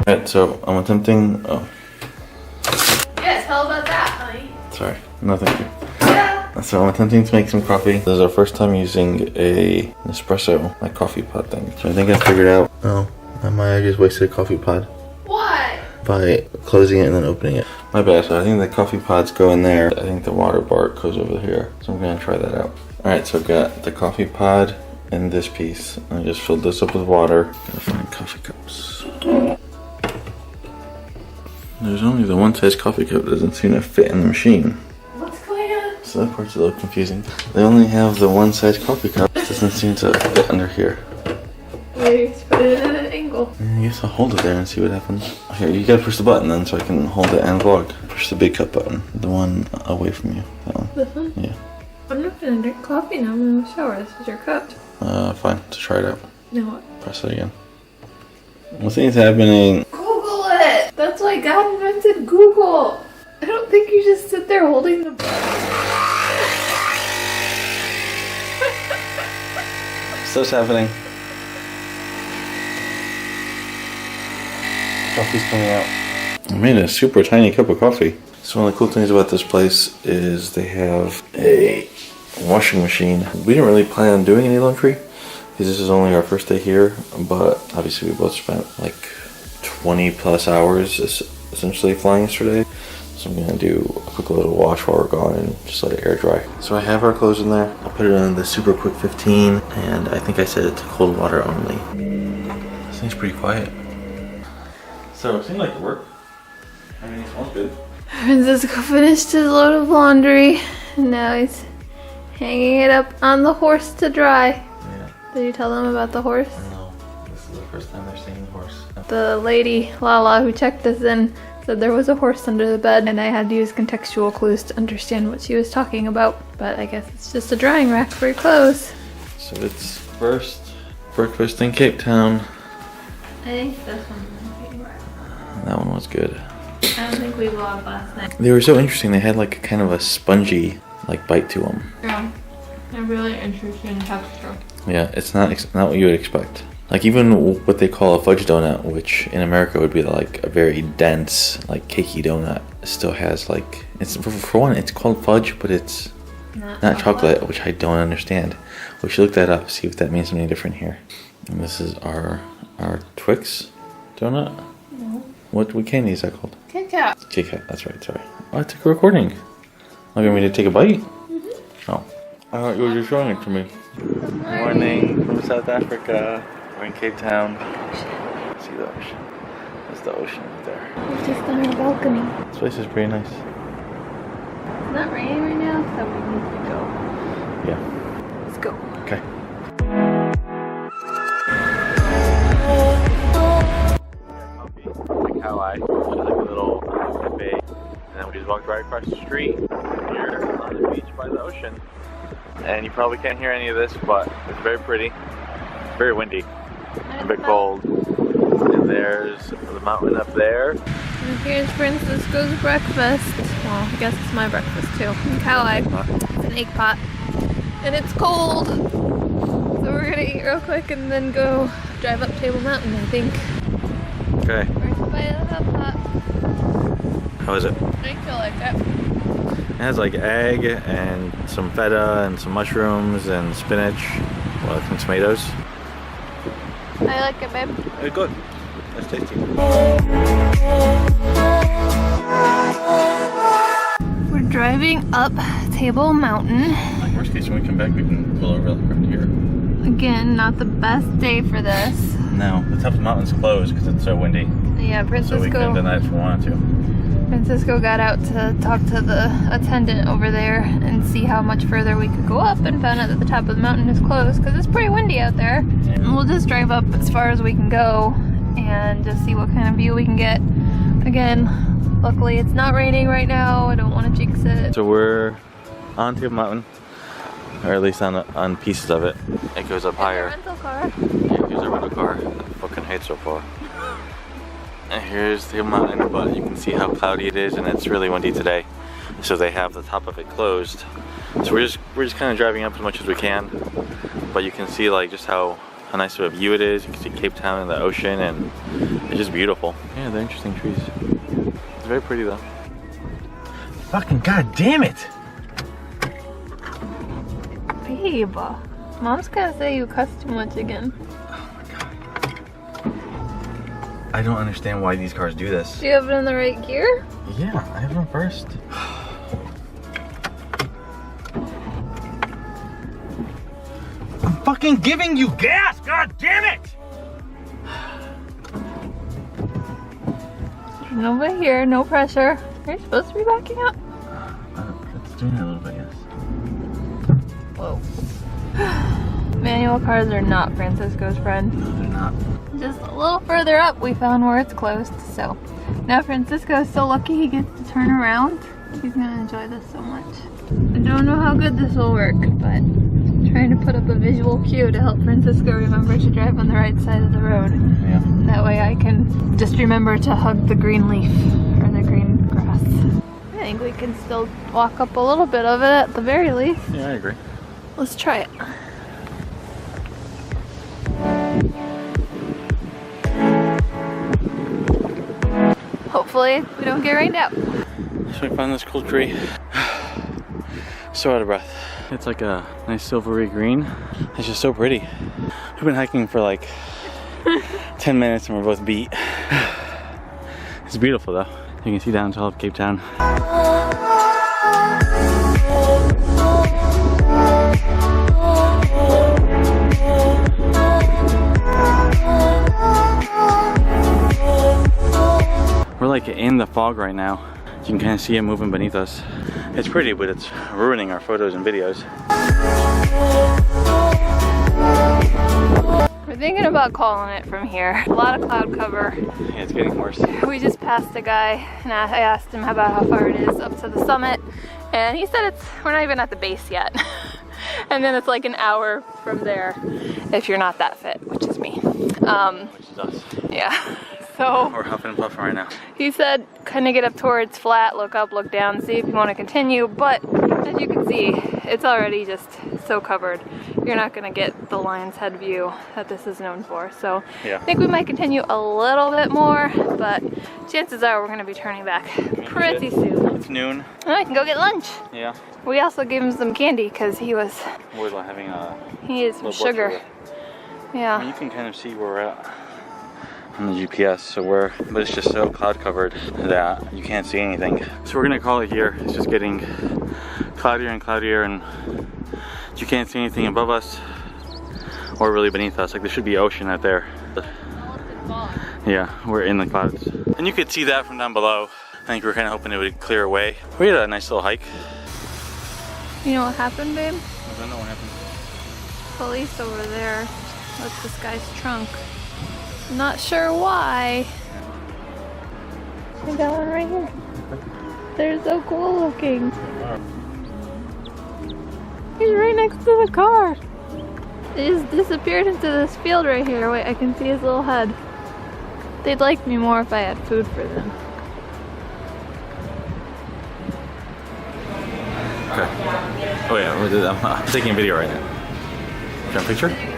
Alright, so I'm attempting. Oh. Yeah, tell about that, honey. Sorry, no thank you. Yeah. So I'm attempting to make some coffee. This is our first time using an espresso, like coffee pot thing. So I think I figured out. Oh, I might have just wasted a coffee pod. What? By closing it and then opening it. My bad. So I think the coffee pods go in there. I think the water bar goes over here. So I'm gonna try that out. Alright, so I've got the coffee pod in this piece. I just filled this up with water. Gotta find coffee cups. There's only the one size coffee cup that doesn't seem to fit in the machine. What's going on? So that part's a little confusing. They only have the one size coffee cup. It doesn't seem to fit under here. Maybe just put it at an angle. I guess I'll hold it there and see what happens. Here, you gotta push the button then so I can hold it and vlog. Push the big cup button. The one away from you. That one. This one? Yeah. I'm not gonna drink coffee now. I'm in the shower. This is your cup. Fine. To try it out. Now what? Press it again. What thing's happening? Google it! That's why God invented Google! I don't think you just sit there holding the button. Stuff's happening. Coffee's coming out. I made a super tiny cup of coffee. So one of the cool things about this place is they have a washing machine. We didn't really plan on doing any laundry because this is only our first day here, but obviously we both spent like 20 plus hours essentially flying yesterday. So I'm gonna do a quick little wash while we're gone and just let it air dry. So I have our clothes in there. I'll put it on the super quick 15 and I think I set it to cold water only. This thing's pretty quiet. So it seemed like it worked. I mean, it smells good. Francisco finished his load of laundry and now he's hanging it up on the horse to dry. Yeah. Did you tell them about the horse? No, this is the first time they're seeing the horse. The lady, Lala, who checked us in, said there was a horse under the bed and I had to use contextual clues to understand what she was talking about. But I guess it's just a drying rack for your clothes. So it's first breakfast in Cape Town. I think this one's my favorite. That one was good. I don't think we vlogged last night. They were so interesting. They had like a kind of a spongy like bite to them. Yeah, they're really interesting texture. Yeah, it's not what you would expect. Like even what they call a fudge donut, which in America would be like a very dense, like cakey donut, still has like, it's for one, it's called fudge, but it's not chocolate, which I don't understand. We should look that up, see if that means something different here. And this is our Twix donut. No. What candy is that called? Kit Kat. Kit Kat, that's right, sorry. Oh, I took a recording. Like, want me to take a bite? Mm-hmm. Oh. I thought you were just showing it to me. Good morning from South Africa. We're in Cape Town. See the ocean. There's the ocean right there. We're just on our balcony. This place is pretty nice. It's not raining right now, so we need to go. Yeah. Let's go. Okay. Kauai, which is like a little cafe, and then we just walked right across the street here on the beach by the ocean. And you probably can't hear any of this, but it's very pretty, very windy, a bit cold. And there's the mountain up there. And here's Francisco's breakfast. Well, I guess it's my breakfast too. In Kauai, it's an egg pot, and it's cold. So we're gonna eat real quick and then go drive up Table Mountain, I think. Okay. First bite of the pot. How is it? I feel like it. It has like egg and some feta and some mushrooms and spinach, well, some tomatoes. I like it, babe. It's good. It's tasty. We're driving up Table Mountain. Like worst case, when we come back, we can pull over right here. Again, not the best day for this. No, the top of the mountain's closed because it's so windy. Yeah, So we couldn't have done that if we wanted to. Francisco got out to talk to the attendant over there and see how much further we could go up, and found out that the top of the mountain is closed because it's pretty windy out there. Yeah. And we'll just drive up as far as we can go and just see what kind of view we can get. Again, luckily it's not raining right now. I don't want to jinx it. So we're on Table Mountain, or at least on pieces of it. It goes up higher. Rental car. Yeah, here's our rental car. I fucking hate so far. And here's Table Mountain, but you can see how cloudy it is, and it's really windy today. So they have the top of it closed. So we're just kind of driving up as much as we can, but you can see like just how nice of a view it is. You can see Cape Town and the ocean, and It's just beautiful. Yeah, they're interesting trees. It's very pretty though. Fucking god damn it! Babe, Mom's gonna say you cuss too much again. Oh my god. I don't understand why these cars do this. Do you have it in the right gear? Yeah, I have it on first. I'm fucking giving you gas! God damn it! Nobody here, no pressure. Are you supposed to be backing up? It's doing it a little bit, yes. Whoa. Manual cars are not Francisco's friend. No, they're not. Just a little further up, we found where it's closed. So now Francisco is so lucky he gets to turn around. He's gonna enjoy this so much. I don't know how good this will work, but I'm trying to put up a visual cue to help Francisco remember to drive on the right side of the road. Yeah. That way I can just remember to hug the green leaf or the green grass. I think we can still walk up a little bit of it at the very least. Yeah, I agree. Let's try it. Hopefully we don't get rained out. So we found this cool tree. So out of breath. It's like a nice silvery green. It's just so pretty. We've been hiking for like 10 minutes and we're both beat. It's beautiful though. You can see down to all of Cape Town. We're like in the fog right now. You can kind of see it moving beneath us. It's pretty, but it's ruining our photos and videos. We're thinking about calling it from here. A lot of cloud cover. Yeah, it's getting worse. We just passed a guy and I asked him about how far it is up to the summit. And he said we're not even at the base yet. And then it's like an hour from there if you're not that fit, which is me. Which is us. Yeah. So We're huffing and puffing right now. he said kind of get up towards flat, look up, look down, see if you want to continue. But as you can see, it's already just so covered. You're not going to get the lion's head view that this is known for. So Yeah. I think we might continue a little bit more, but chances are we're going to be turning back pretty soon. It's noon. And I can go get lunch. Yeah. We also gave him some candy because he We're having a needed some low blood sugar. I mean, Yeah. you can kind of see where we're at on the GPS, but it's just so cloud covered that you can't see anything. So we're gonna call it here. It's just getting cloudier and cloudier, and you can't see anything above us or really beneath us. Like there should be ocean out there. Yeah, we're in the clouds. And you could see that from down below. I think we were kind of hoping it would clear away. We had a nice little hike. You know what happened, babe? I don't know what happened. Police over there with this guy's trunk. Not sure why. I got one right here. They're so cool looking. He's right next to the car. He just disappeared into this field right here. Wait, I can see his little head. They'd like me more if I had food for them. Okay. Oh yeah, I'm taking a video right now. Can I picture?